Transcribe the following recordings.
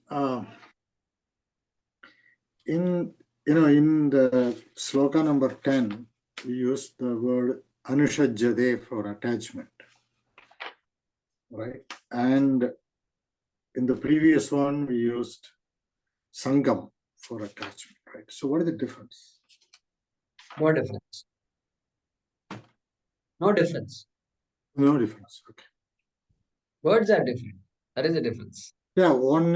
Uh, in the sloka number 10, we use the word anushajyade for attachment, right? And in the previous one, we used sangam for attachment, right? So what is the difference? No difference. No difference. No difference. Okay. Words are different. That is the difference. Yeah, one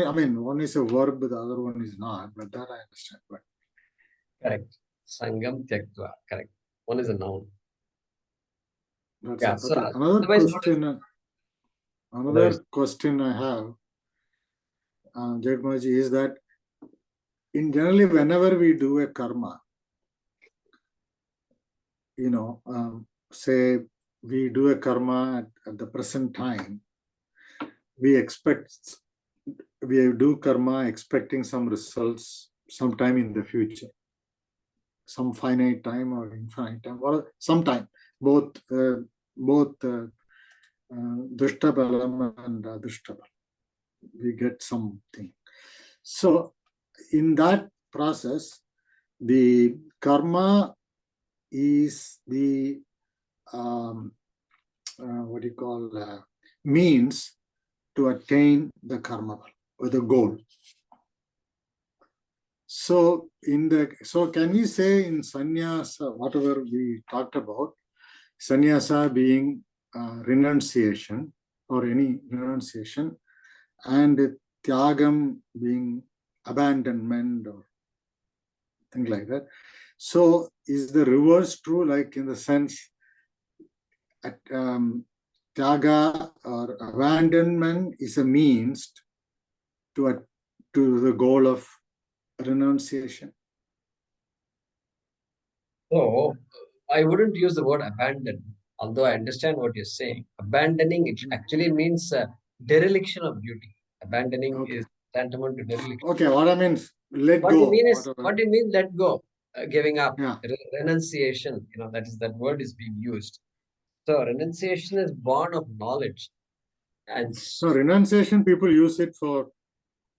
is a verb, the other one is not, but that I understand. But correct. Sangam tyaktva. Correct. One is a noun. that's Yeah. it. So Okay. Another question I have, Jagmaji, is that in generally whenever we do a karma, say we do a karma at the present time, we do karma expecting some results sometime in the future, some finite time or infinite time, or sometime, both Drishtabalam and Adrishtabalam. We get something. So in that process, the karma is the means to attain the karma or the goal. So can we say in sannyasa, whatever we talked about, sannyasa being renunciation or any renunciation, and tyagam being abandonment or thing like that. So is the reverse true, like in the sense tyaga or abandonment is a means to the goal of renunciation? So I wouldn't use the word abandon, although I understand what you're saying. Abandoning, it actually means dereliction of duty. Abandoning is tantamount to dereliction. Okay, what I mean is let what go. What do you mean let go? Giving up. Yeah. Renunciation, that word is being used. So renunciation is born of knowledge. And so renunciation, people use it for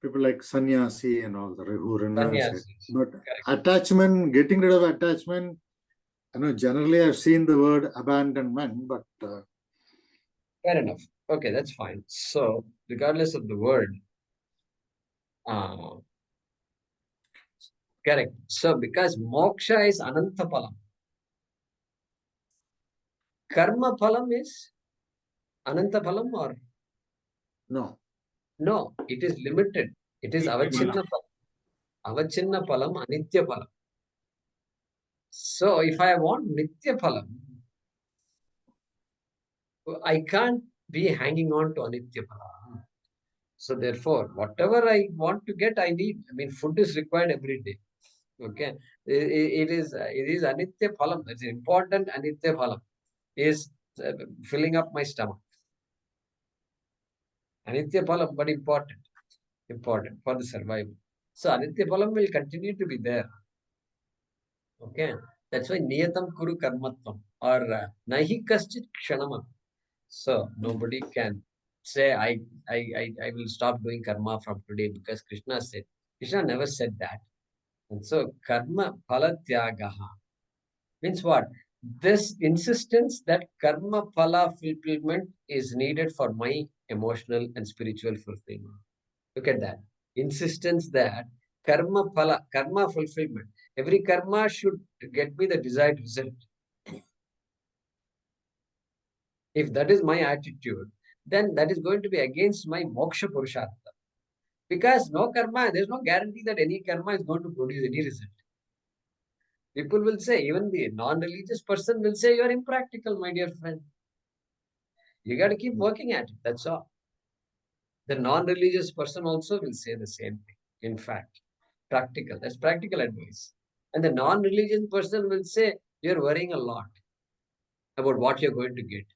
people like sannyasi and all that who renounce it. But attachment, getting rid of attachment, generally I've seen the word abandonment, but fair enough. Okay, that's fine. So regardless of the word, correct. So because moksha is ananta palam, karma palam is ananta palam or no? No, it is limited. It is avachinna palam. Avachinna palam, anitya palam. So if I want nitya palam, I can't be hanging on to anitya palam. So therefore, whatever I want to get, I need. I mean, food is required every day. Okay, it is anitya phalam. That's important. Anitya phalam is filling up my stomach. Anitya phalam, but important for the survival. So anitya phalam will continue to be there. Okay, that's why niyatam kuru karmatvam or nahi kaschit kshanam. So nobody can say I will stop doing karma from today because Krishna said. Krishna never said that. And so karma phala tyagaha means what? This insistence that karma phala fulfillment is needed for my emotional and spiritual fulfillment. Look at that. Insistence that karma fulfillment. Every karma should get me the desired result. If that is my attitude, then that is going to be against my moksha purushartha. Because no karma, there is no guarantee that any karma is going to produce any result. People will say, even the non-religious person will say, you are impractical, my dear friend. You got to keep working at it. That's all. The non-religious person also will say the same thing. In fact, practical. That's practical advice. And the non-religious person will say, you're worrying a lot about what you're going to get.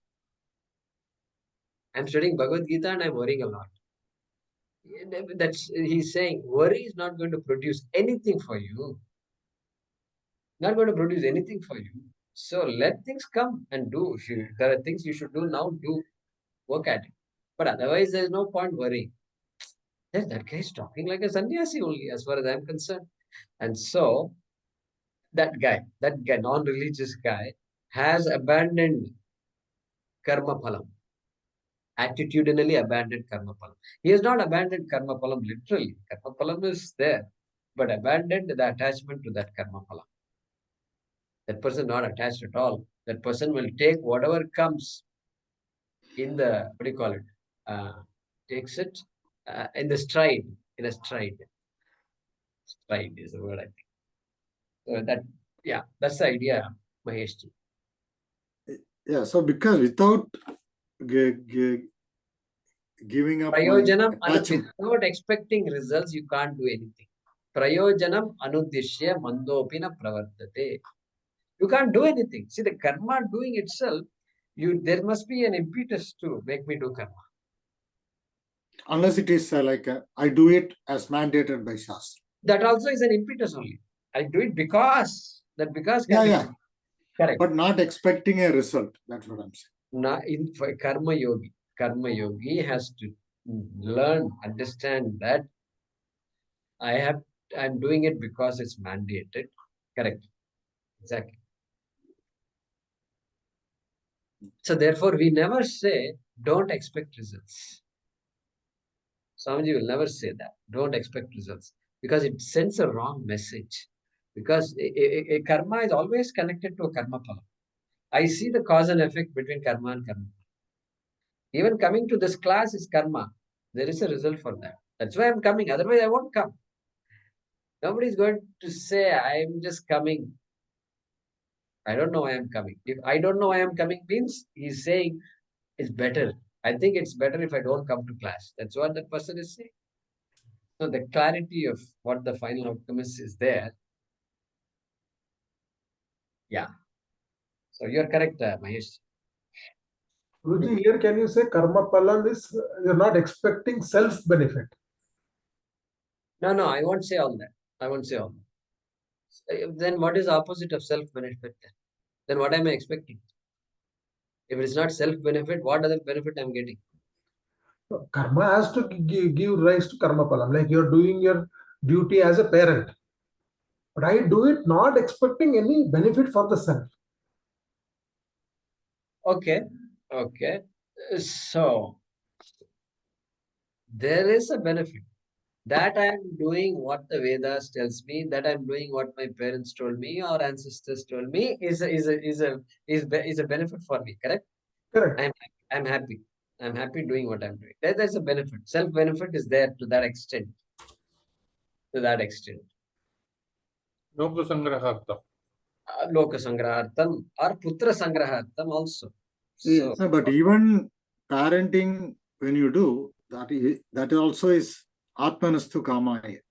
I'm studying Bhagavad Gita and I'm worrying a lot. He's saying, worry is not going to produce anything for you. Not going to produce anything for you. So let things come and do. There are things you should do now, do. Work at it. But otherwise, there's no point worrying. Yes, that guy is talking like a sannyasi only, as far as I'm concerned. And so that guy, non-religious guy, has abandoned karma phalam, attitudinally abandoned karma phalam. He has not abandoned karma phalam literally. Karma phalam is there, but abandoned the attachment to that karma phalam. That person not attached at all. That person will take whatever comes in the, what do you call it? Takes it in the stride, in a stride. Stride is the word, I think. So that, yeah, that's the idea, Mahesh. Yeah, so because without giving up my Prayojanam, attachment. without expecting results, you can't do anything. Prayojanam anuddishya mandopina pravartate. You can't do anything. See, the karma doing itself, there must be an impetus to make me do karma. Unless it is I do it as mandated by Shastra. That also is an impetus only. I do it because Yeah. Correct. But not expecting a result. That's what I'm saying. In karma yogi has to learn, understand that I'm doing it because it's mandated. Correct. Exactly. So therefore, we never say, don't expect results. Swamiji will never say that. Don't expect results. Because it sends a wrong message. Because a karma is always connected to a karma phala. I see the cause and effect between karma and karma. Even coming to this class is karma. There is a result for that. That's why I'm coming. Otherwise, I won't come. Nobody is going to say, I'm just coming. I don't know why I'm coming. If I don't know why I'm coming means he's saying it's better. I think it's better if I don't come to class. That's what that person is saying. So the clarity of what the final outcome is there. Yeah. So you're correct, Mahesh. Guruji, here can you say karma palam is you're not expecting self-benefit? No, I won't say all that. I won't say all that. Then what is the opposite of self-benefit? Then what am I expecting? If it's not self-benefit, what other benefit I'm getting? Karma has to give rise to karma palam. Like you're doing your duty as a parent. But I do it not expecting any benefit for the self. Okay. So there is a benefit. That I am doing what the Vedas tells me, that I'm doing what my parents told me or ancestors told me is a benefit for me, correct? Correct. I'm happy. I'm happy doing what I'm doing. There's a benefit. Self-benefit is there to that extent. Loka Sangrahartham. Loka Sangrahartham or Putra Sangrahartham also. So, but even parenting, when you do, that also is Atmanastu Kamaya.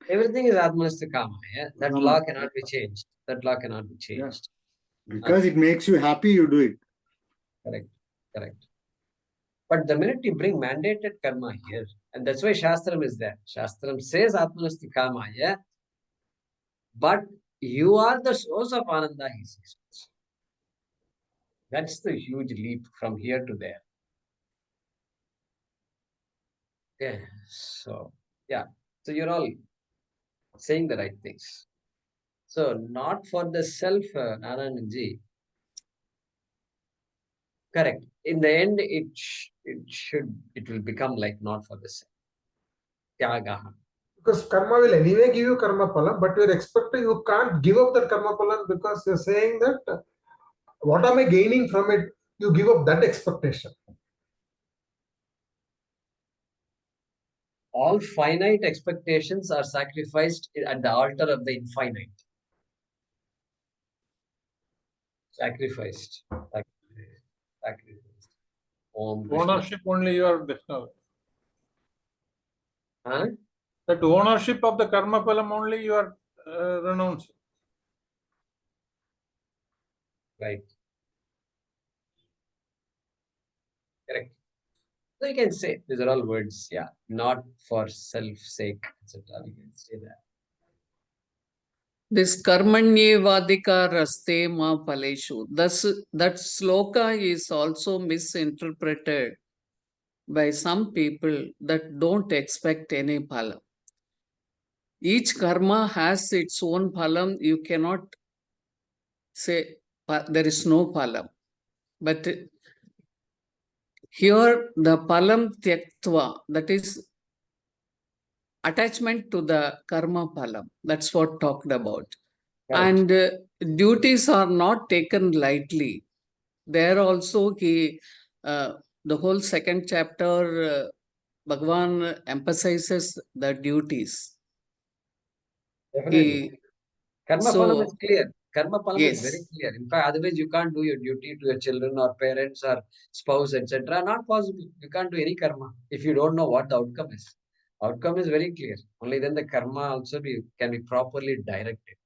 Everything is Atmanastu Kamaya. That law cannot be changed. Yeah. Because it makes you happy, you do it. Correct. But the minute you bring mandated karma here, and that's why Shastram is there. Shastram says Atmanastu Kamaya, but you are the source of Ananda, he says. That's the huge leap from here to there. Okay, so yeah, so you're all saying the right things. So not for the self, Narayanji. Correct. In the end, it will become like not for the self. Tyagaha. Because karma will anyway give you karma palam, but you're expecting you can't give up that karma palam because you're saying that what am I gaining from it? You give up that expectation. All finite expectations are sacrificed at the altar of the infinite. Sacrificed. Ownership only you are discovered. Huh? That ownership of the karma palam only you are renouncing. Right. Correct. So you can say these are all words, yeah, not for self-sake, etc. We can say that. This karmanyevadika raste ma paleshu. Thus, that sloka is also misinterpreted. by some people that don't expect any phalam. Each karma has its own phalam. You cannot say there is no phalam. But here the phalam tyaktva, that is attachment to the karma phalam. That's what talked about. Correct. And duties are not taken lightly. There also the whole second chapter, Bhagavan emphasizes the duties. Definitely. Karma phalam is So, clear. Karma phalam is very yes, clear. In fact, otherwise you can't do your duty to your children or parents or spouse, etc. Not possible. You can't do any karma if you don't know what the outcome is. Outcome is very clear. Only then the karma also can be properly directed.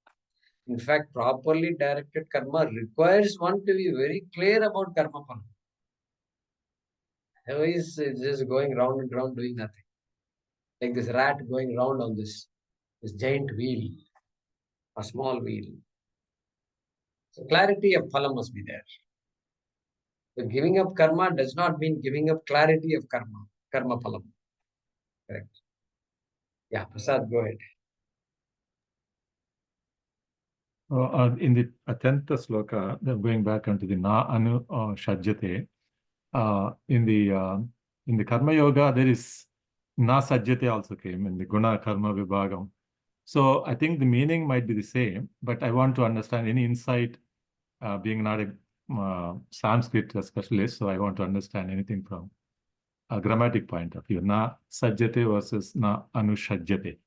In fact, properly directed karma requires one to be very clear about karma phalam. Otherwise, it's just going round and round doing nothing. Like this rat going round on this giant wheel, a small wheel. So clarity of phalam must be there. So giving up karma does not mean giving up clarity of karma phalam. Correct. Yeah, Prasad, go ahead. In the 10th sloka, going back onto the na anu shajyate, in the karma yoga, there is na sajyate also came in the guna karma vibhagam. So I think the meaning might be the same, but I want to understand any insight, being not a Sanskrit specialist, so I want to understand anything from a grammatic point of view. Na sajyate versus na anushajyate.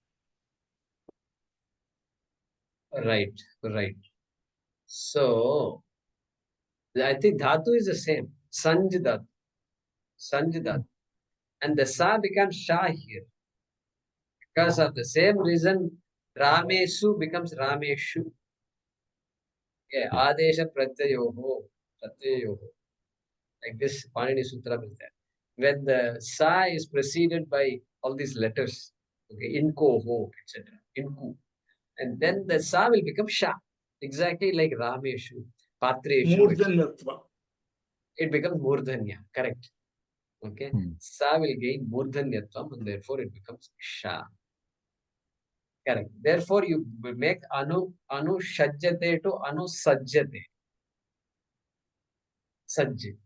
Right, right. So I think dhatu is the same. Sanj dhatu. Sanj dhatu. And the sa becomes sha here. Because of the same reason, Ramesu becomes Rameshu. Okay, Adesha Pratyayoho. Pratyayoho. Like this Panini Sutra is there. When the sa is preceded by all these letters, okay, inko, ho, etc. Inku. And then the sa will become sha. Exactly like Rameshu, Patreshu, etc. Murdhanatva. It becomes Murdhanya. Correct. Okay. Sa will gain Murdhanyatvam and therefore it becomes sha. Correct. Therefore, you make anu shajyate to anu sajjate. Sajj.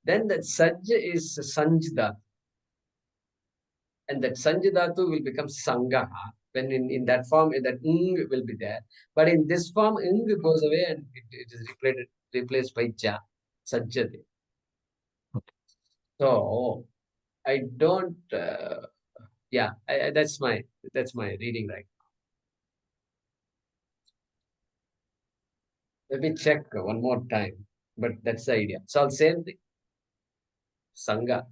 Then that sajj is sanjda. And that sanjidatu will become sangaha. When in that form, that ng will be there. But in this form, ng goes away and it is replaced by ja. Sajjate. So, I don't, yeah, that's my reading right now. Let me check one more time. But that's the idea. It's all same thing. Sangha.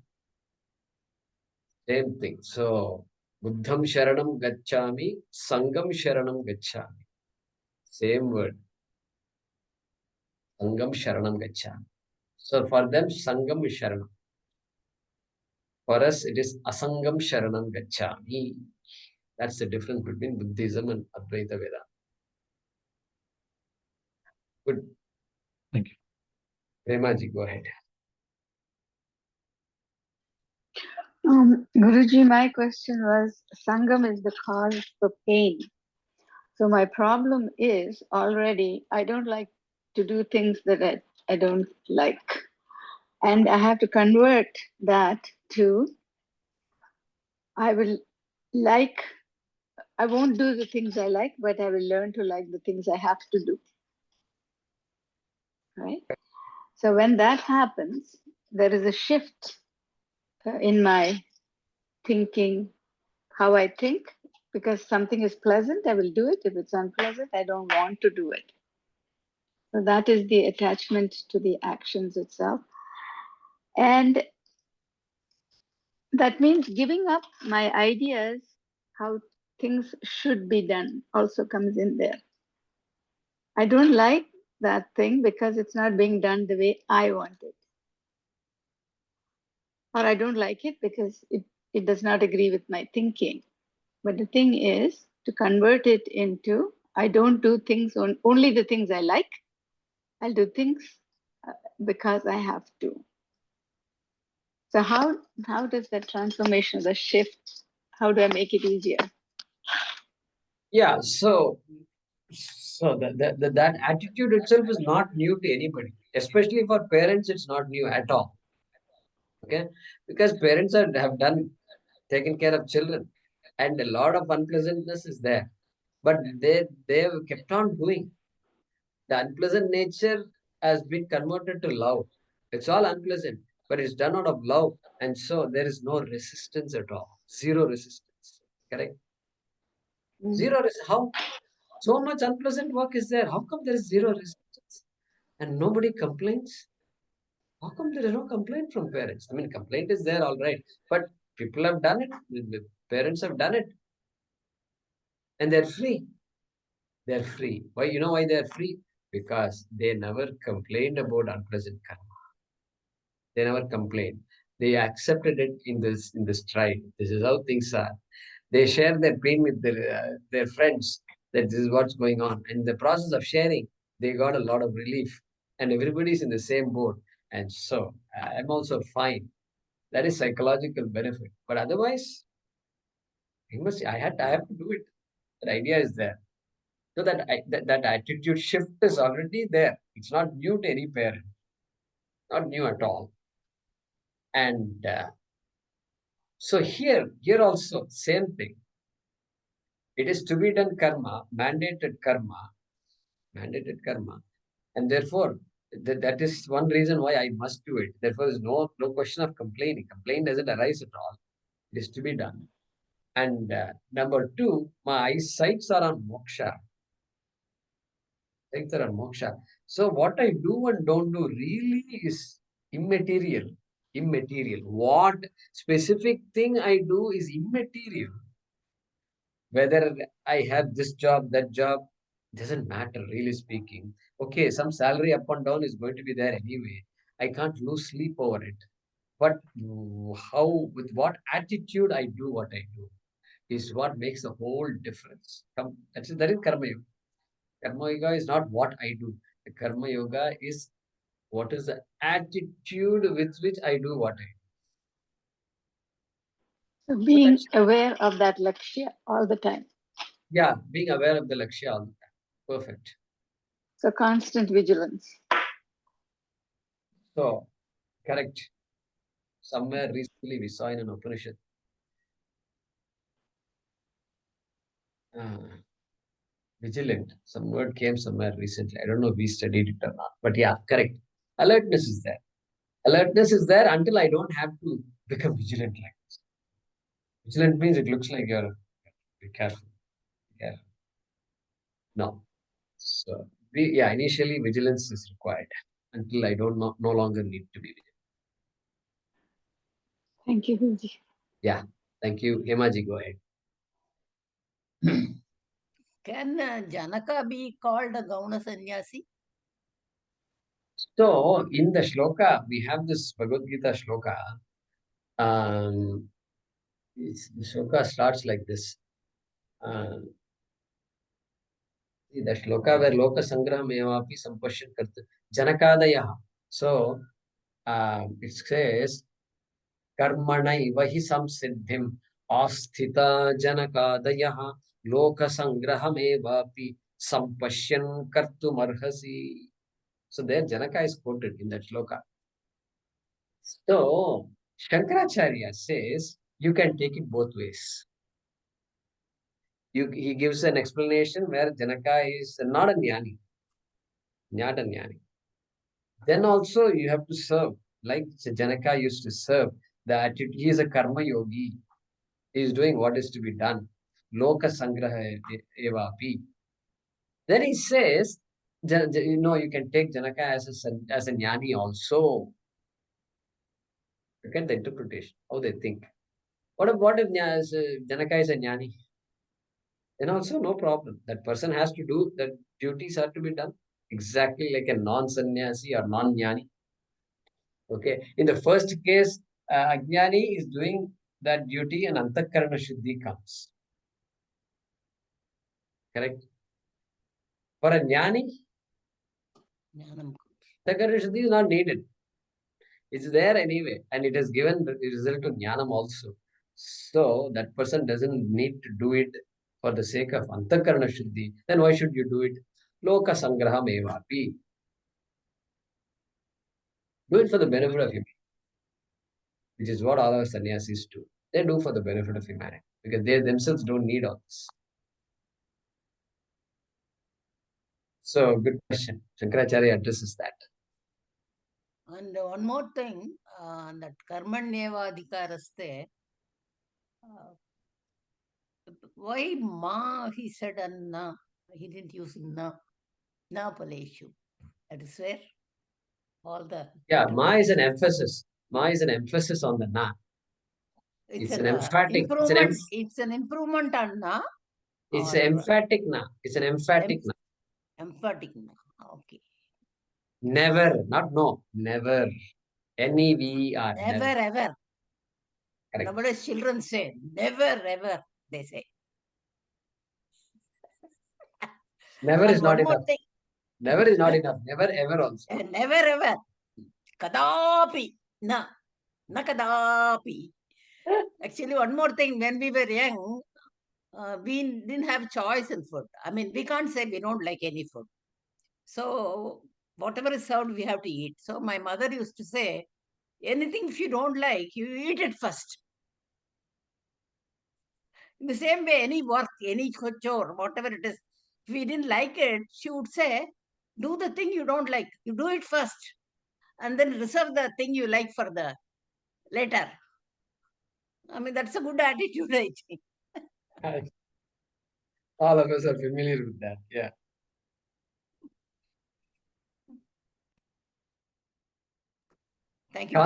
Same thing. So, Buddham Sharanam Gacchami, Sangam Sharanam Gacchami. Same word. Sangam Sharanam Gacchami. So, for them, Sangam is Sharanam. For us, it is Asangam Sharanam Gacchami. That's the difference between Buddhism and Advaita Vedanta. Good. Thank you. Premaji, go ahead. Guruji, my question was, Sangam is the cause for pain. So my problem is already, I don't like to do things that I don't like. And I have to convert that to, I won't do the things I like, but I will learn to like the things I have to do. Right? So when that happens, there is a shift in my thinking, how I think, because something is pleasant, I will do it. If it's unpleasant, I don't want to do it. So that is the attachment to the actions itself. And that means giving up my ideas, how things should be done, also comes in there. I don't like that thing because it's not being done the way I want it. Or I don't like it because it does not agree with my thinking. But the thing is to convert it into, I don't do things only the things I like. I'll do things because I have to. So how does that transformation, the shift, how do I make it easier? Yeah, so that attitude itself is not new to anybody, especially for parents. It's not new at all. Okay, because parents have done taken care of children, and a lot of unpleasantness is there, but they've kept on doing. The unpleasant nature has been converted to love. It's all unpleasant, but it's done out of love, and so there is no resistance at all. Zero resistance. Correct? Zero. How so much unpleasant work is there? How come there is zero resistance and nobody complains? How come there is no complaint from parents? I mean, complaint is there, all right, but people have done it. The parents have done it, and they're free. They're free. Why? You know why they're free? Because they never complained about unpleasant karma. They never complained. They accepted it in this stride. This is how things are. They share their pain with their friends. That this is what's going on. And in the process of sharing, they got a lot of relief. And everybody's in the same boat. And so I'm also fine. That is psychological benefit. But otherwise, I have to do it. The idea is there. So that attitude shift is already there. It's not new to any parent. Not new at all. And so here also, same thing. It is to be done karma, mandated karma. And therefore, that is one reason why I must do it. Therefore, there's no question of complaining. Complaint doesn't arise at all. It is to be done. And number two, my eyesights are on moksha. Eyesights are on moksha. So what I do and don't do really is immaterial. What specific thing I do is immaterial. Whether I have this job, that job, doesn't matter, really speaking. Okay, some salary up and down is going to be there anyway. I can't lose sleep over it. But with what attitude I do what I do is what makes the whole difference. That is Karma Yoga. Karma Yoga is not what I do. The Karma Yoga is what is the attitude with which I do what I do. So being aware of that lakshya all the time. Yeah, being aware of the lakshya all the time. Perfect. So constant vigilance. So, correct. Somewhere recently we saw in an Upanishad. Vigilant. Some word came somewhere recently. I don't know if we studied it or not. But yeah, correct. Alertness is there. Alertness is there until I don't have to become vigilant like this. Vigilant means it looks like you're be careful. Yeah. No. So initially vigilance is required until I no longer need to be vigilant. Thank you, Guruji. Yeah. Thank you. Hemaji, go ahead. Can Janaka be called a Gauna sannyasi? So in the shloka, we have this Bhagavad Gita shloka. The shloka starts like this. The shloka where Loka Sangraham Evapi Sampashyan Karta Janakadayaha. So it says Karmanai Vahi Samsiddhim Asthita Janakadayaha Loka Sangraham Evapi Sampashyan Kartumarhasi. So there Janaka is quoted in that shloka. So Shankaracharya says you can take it both ways. He gives an explanation where Janaka is not a jnani. Not a jnani. Then also you have to serve, like Janaka used to serve. He is a karma yogi. He is doing what is to be done. Loka sangraha evapi. Then he says, you can take Janaka as a jnani also. Look at the interpretation, how they think. What if Janaka is a jnani? Then also no problem. That person has to do, that duties are to be done exactly like a non-sannyasi or non-jnani. Okay. In the first case, Ajnani is doing that duty and Antakarana Shuddhi comes. Correct? For a Jnani, Antakarana Shuddhi is not needed. It's there anyway, and it has given the result to jnanam also. So that person doesn't need to do it for the sake of antakarana shuddhi. Then why should you do it? Loka sangraham evapi. Do it for the benefit of humanity, which is what all our sannyasis do. They do for the benefit of humanity because they themselves don't need all this. So, good question. Shankaracharya addresses that. And one more thing, that karmanyeva adhikaraste, why ma he said and na, he didn't use na paleshu. That is where all the Yeah, ma is an emphasis. Ma is an emphasis on the na. It's an emphatic. improvement. It's an improvement on na. It's or an emphatic na. It's an emphatic na. Emphatic na. Okay. Never, not no. Never. N-E-V-E-R. Never ever. Correct. Nowadays children say never ever. They say. Never And is not one more enough. thing. Never is not enough. Never ever also. Never ever. Kadapi. Na. Na kadapi. Actually, one more thing. When we were young, we didn't have choice in food. I mean, we can't say we don't like any food. So whatever is served, we have to eat. So my mother used to say, anything if you don't like, you eat it first. In the same way, any work, any chore, whatever it is, if we didn't like it, she would say, do the thing you don't like. You do it first. And then reserve the thing you like for the later. I mean, that's a good attitude, I think. All of us are familiar with that. Yeah. Thank you.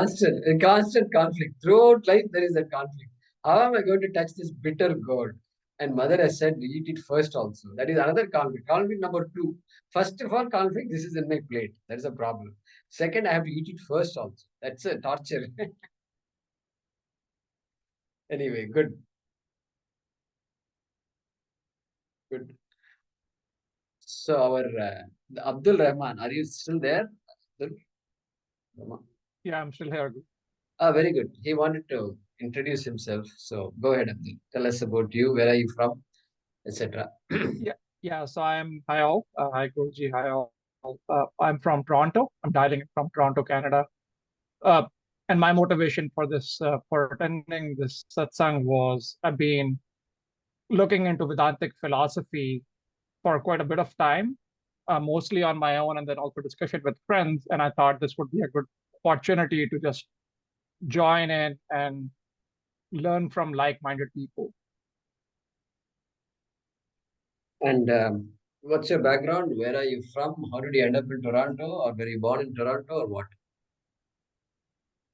Constant conflict. Throughout life, there is a conflict. How am I going to touch this bitter gourd? And mother has said, eat it first also. That is another conflict. Conflict number 2. First of all, conflict, this is in my plate. That is a problem. Second, I have to eat it first also. That's a torture. Anyway, good. Good. So our Abdul Rahman, are you still there? Abdul Rahman? Yeah, I'm still here. Very good. He wanted to introduce himself. So go ahead, Abdul. Tell us about you. Where are you from, etc. Yeah. So hi all. Hi Guruji. Hi all. I'm from Toronto. I'm dialing in from Toronto, Canada. And my motivation for this, for attending this satsang was I've been looking into Vedantic philosophy for quite a bit of time, mostly on my own, and then also discussion with friends. And I thought this would be a good opportunity to just join in and learn from like-minded people. And what's your background? Where are you from? How did you end up in Toronto? Or were you born in Toronto or what?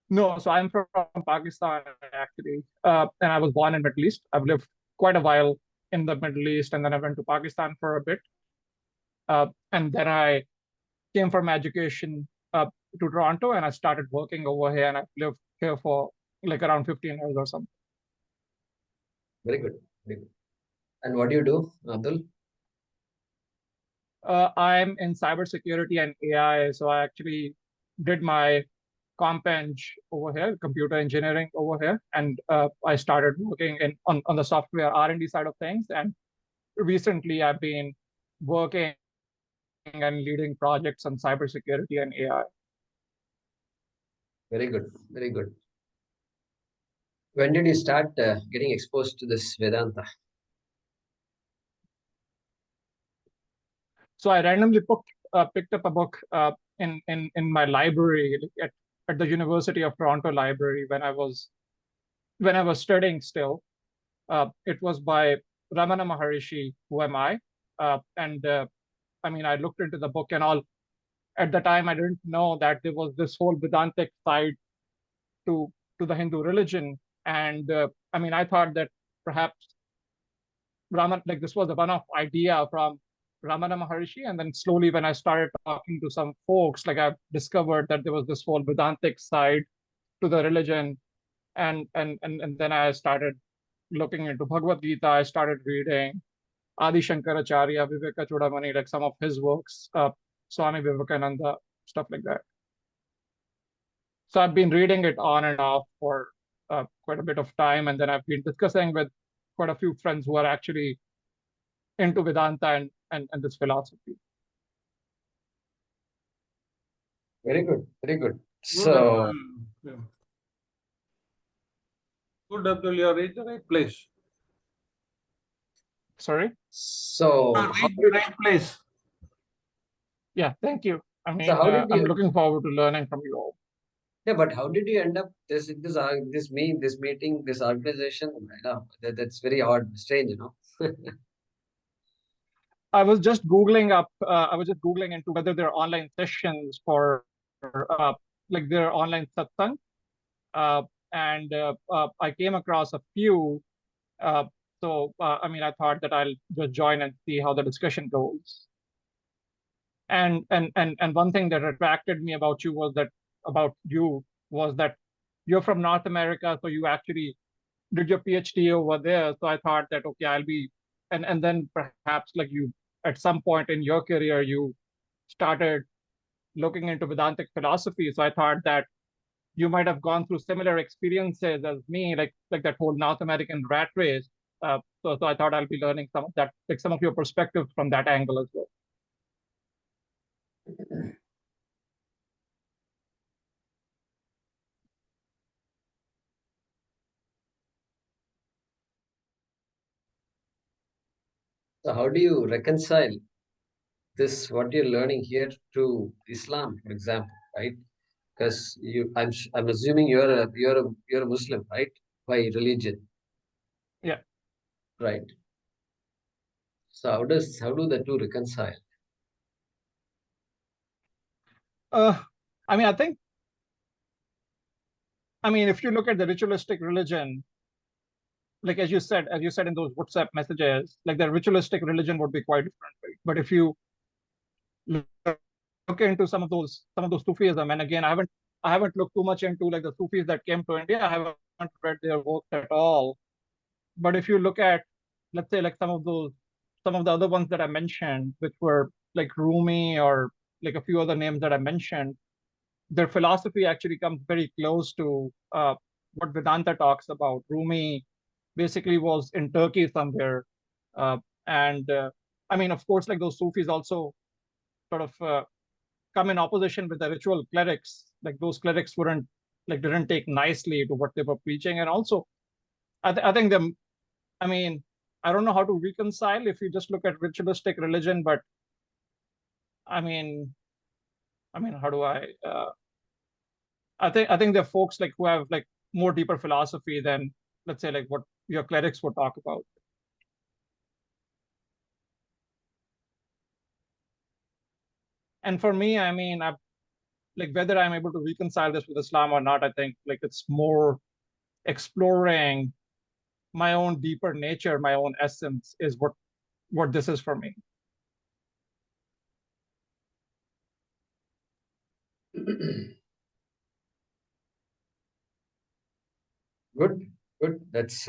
No, so I'm from Pakistan actually, and I was born in Middle East. I've lived quite a while in the Middle East, and then I went to Pakistan for a bit, and then I came for my education to Toronto, and I started working over here, and I've lived here for like around 15 years or something. Very good. Very good. And what do you do, Abdul? I'm in cybersecurity and AI, so I actually did my compeng over here, computer engineering over here, and I started working on the software R&D side of things. And recently, I've been working and leading projects on cybersecurity and AI. Very good. Very good. When did you start getting exposed to this Vedanta? So I randomly picked up a book in my library at the University of Toronto Library when I was studying still. It was by Ramana Maharishi, Who Am I? I mean, I looked into the book and all. At the time, I didn't know that there was this whole Vedantic side to the Hindu religion. And I mean, I thought that perhaps this was a one-off idea from Ramana Maharishi. And then slowly, when I started talking to some folks, like I discovered that there was this whole Vedantic side to the religion. And then I started looking into Bhagavad Gita. I started reading Adi Shankaracharya, Viveka Chudamani, like some of his works, Swami Vivekananda, stuff like that. So I've been reading it on and off for quite a bit of time, and then I've been discussing with quite a few friends who are actually into Vedanta and this philosophy. Very good, very good. Good, So, yeah. Good, Abdul, you are in the right place. Sorry? so You are how in the did, right place. Yeah, thank you. I so mean, how did I'm you, looking forward to learning from you all. yeah, but how did you end up this meeting, this organization? I know that's very odd, strange, you know. I was just Googling into whether there are online sessions for like their online satsang. Uh, and I came across a few. I mean, I thought that I'll just join and see how the discussion goes. And one thing that attracted me about you was that you're from North America, so you actually did your PhD over there. So I thought that okay, and then perhaps like you at some point in your career you started looking into Vedantic philosophy. So I thought that you might have gone through similar experiences as me, like that whole North American rat race. So I thought I'll be learning some of that, like some of your perspectives from that angle as well. So how do you reconcile this, what you're learning here, to Islam, for example, right? Because I'm assuming you're a Muslim, right? By religion, Yeah. right? So how do the two reconcile? Uh, I mean, if you look at the ritualistic religion, like as you said in those WhatsApp messages, like the ritualistic religion would be quite different, right? But if you look into some of those Sufism, and again, I haven't looked too much into like the Sufis that came to India. I haven't read their works at all. But if you look at, let's say, like some of the other ones that I mentioned, which were like Rumi or like a few other names that I mentioned, their philosophy actually comes very close to what Vedanta talks about. Rumi basically was in Turkey somewhere, and I mean, of course, like those Sufis also sort of come in opposition with the ritual clerics. Like those clerics didn't take nicely to what they were preaching, and also I think them. I mean, I don't know how to reconcile if you just look at ritualistic religion, but I mean, how do I? I think there are folks like who have like more deeper philosophy than, let's say, like what your clerics would talk about. And for me, I mean, like whether I'm able to reconcile this with Islam or not, I think like it's more exploring my own deeper nature, my own essence is what this is for me. Good, good. That's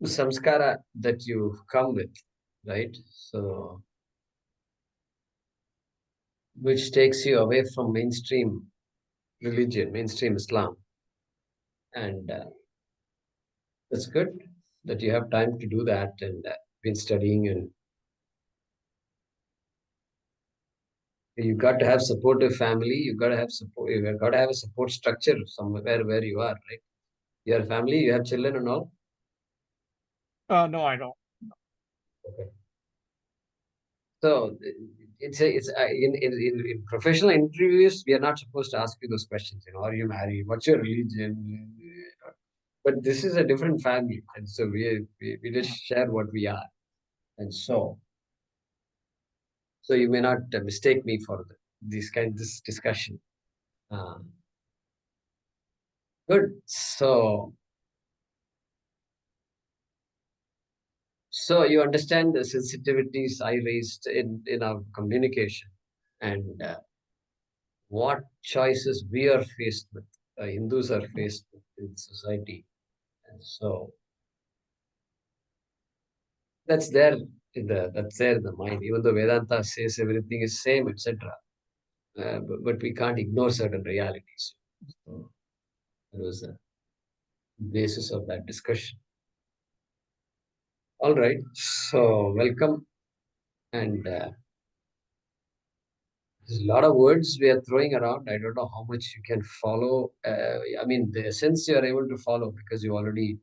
samskara that you come with, right? So, which takes you away from mainstream religion, mainstream Islam, and that's good that you have time to do that and been studying, and you got to have supportive family. You got to have support. You got to have a support structure somewhere where you are, right? Your family, you have children and all. No, I don't. Okay. So in professional interviews, we are not supposed to ask you those questions. You know, are you married? What's your religion? But this is a different family, and so we just share what we are, and so you may not mistake me for this discussion. Good. So you understand the sensitivities I raised in our communication, and what choices we are faced with, Hindus are faced with in society. And so that's there in the mind, even though Vedanta says everything is same, etc. but we can't ignore certain realities. So that was the basis of that discussion. All right, so welcome, and there's a lot of words we are throwing around. I don't know how much you can follow. I mean, the essence you are able to follow because you already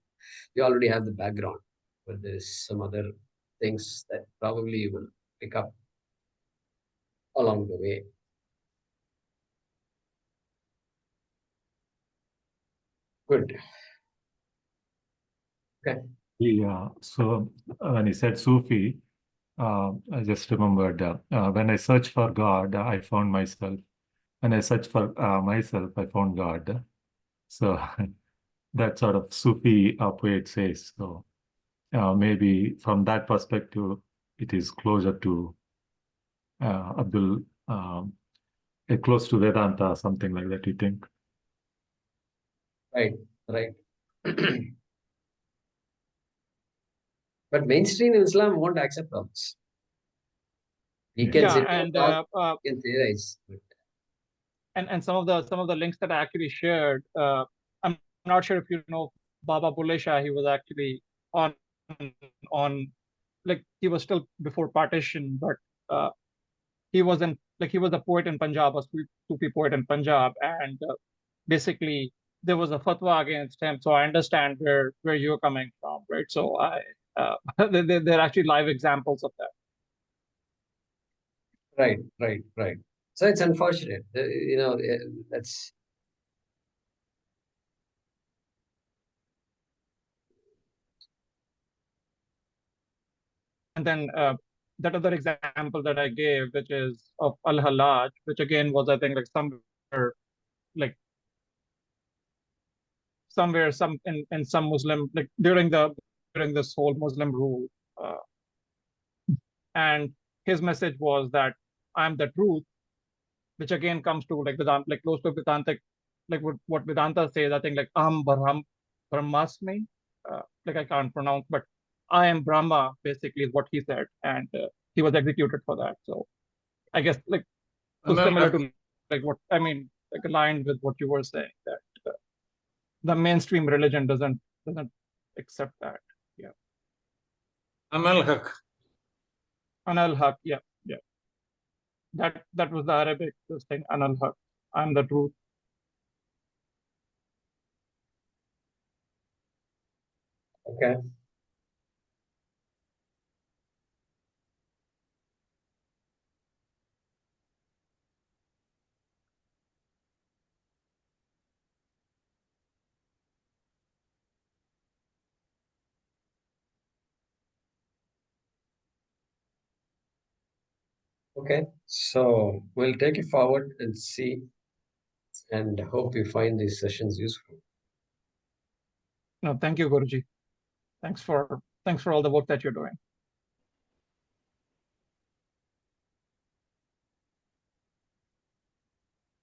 have the background, but there's some other things that probably you will pick up along the way. Good. Okay. Yeah. So when he said Sufi, I just remembered when I searched for God, I found myself. When I searched for myself, I found God. So that sort of Sufi poet says. So maybe from that perspective, it is closer to Abdul, close to Vedanta, something like that, you think? Right. But mainstream Islam won't accept all this. We can Yeah, sit and and we can theorize. and some of the links that I actually shared, I'm not sure if you know Baba Bulle Shah. He was actually on like he was still before partition, but he was a poet in Punjab, a Sufi poet in Punjab, and basically there was a fatwa against him. So I understand where you're coming from, right? So they're actually live examples of that. Right. So it's unfortunate. That's And then that other example that I gave, which is of Al-Hallaj, which again was, I think, like somewhere some in some Muslim, like during this whole Muslim rule, and his message was that I'm the truth, which again comes to like Vedanta, like close to Vedantic, like what Vedanta says. I think like Brahmasmi, like I can't pronounce, but I am Brahma basically is what he said, and he was executed for that. So I guess like so similar to like what I mean, like aligned with what you were saying, that the mainstream religion doesn't accept that. Yeah. Amal Haq. Anal Haq, yeah. That was the Arabic this thing, Anal Haq. I'm the truth. okay. Okay, so we'll take it forward and see, and hope you find these sessions useful. No, thank you, Guruji. Thanks for all the work that you're doing.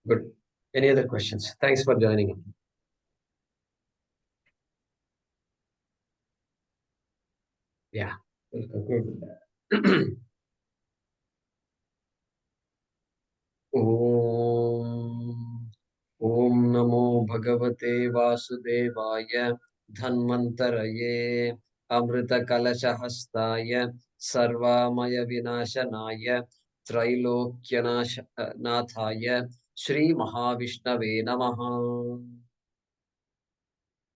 Good. Any other questions? Thanks for joining in. Yeah, we'll conclude with that. ॐ नमो भगवते वासुदेवाय धन्वन्तरये अमृतकलशहस्ताय सर्वामयविनाशनाय त्रैलोक्यनाथाय श्रीमहाविष्णवे नमः।